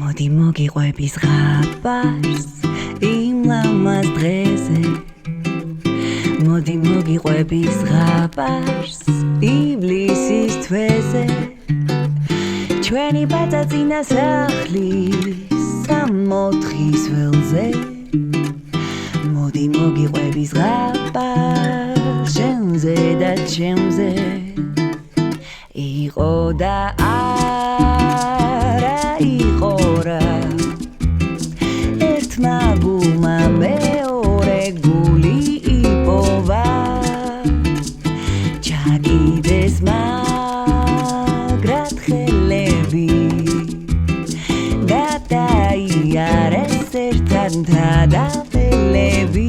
მოდი მოგიყვები ზღაპარს იმ ლამაზ დღეზე მოდი მოგიყვები ზღაპარს ივლისის თვეზე ჩვენი ბაწაწინა სახლის სამოთხის ველზე მოდი მოგიყვები ზღაპარს შენზე და ჩემზე იყო და არა იყო რა ერთმა გულმა მეორე გული იპოვა ჩაკიდეს მაგრად ხელები გადაიარეს ერთად თადაველები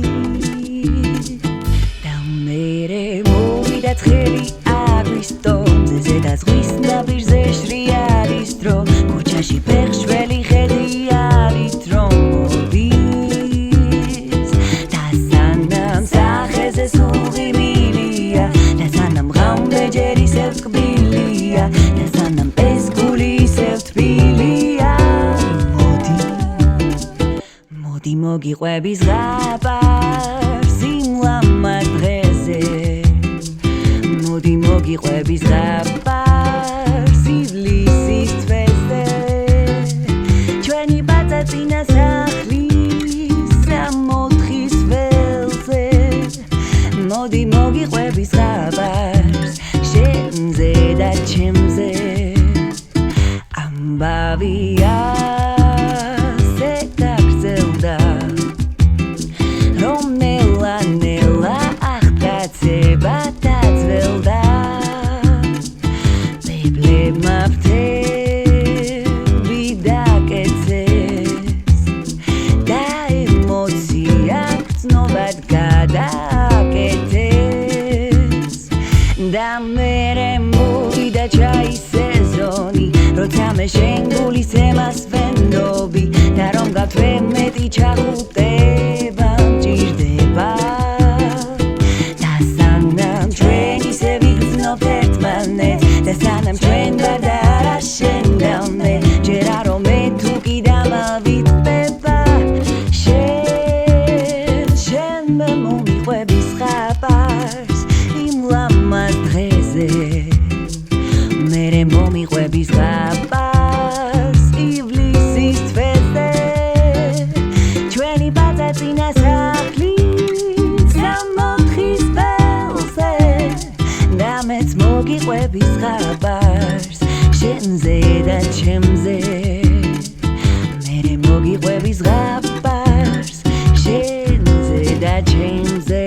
და მერე მოვიდა ცხელი აგვისტომზე ზედა ზღვის ნაპირზე შრიალის დრო ქუჩაში ფეხშველი ხედი არის რომ მოდის და სანამ სახეზე სულღი მილია და სანამ ღამე ჯერ ისევ ტკბილია და სანამ ეს გული ისევ თბილია მოდი მოგიყვები ზღაპარს იმ ლამაზ დღეზე მოდი მოგიყვები ზღაპარს ივლისის თვეზე ჩვენი ბაწაწინა სახლის სამოთხის ველზე მოდი მოგიყვები ზღაპარს შენზე და ჩემზე ამბავი ასე გაგრძელდა რომ ნელა აღტაცება დაძველდა ბებლებმა ფრთები დაკეცეს და ემოცია გრძნობად გადააკეთეს და მერე მოვიდა ჩაის სეზონი როცა მე შენ გულის ემას ვენდობი და რომ გავთვე მეტი ჩახუტება მჭირდება და სანამ ჩვენ ისე ვიგრძნობთ ერთმანეთს და სანამ ჩვენ ვარ და არა შენ და მე ჯერ არ რომ მე თუ კი დამავიწყდება შენ მე მომიყვები ზღაპარს იმ ლამაზ დღეზე მერე მომიყვები ზღაპარს ივლისის თვეზე ჩვენი ბაწაწინა სახლის სამოთხის ველზე და მეც მოგიყვები ზღაპარს შენზე და ჩემზე მერე მოგიყვები ზღაპარს შენზე და ჩემზე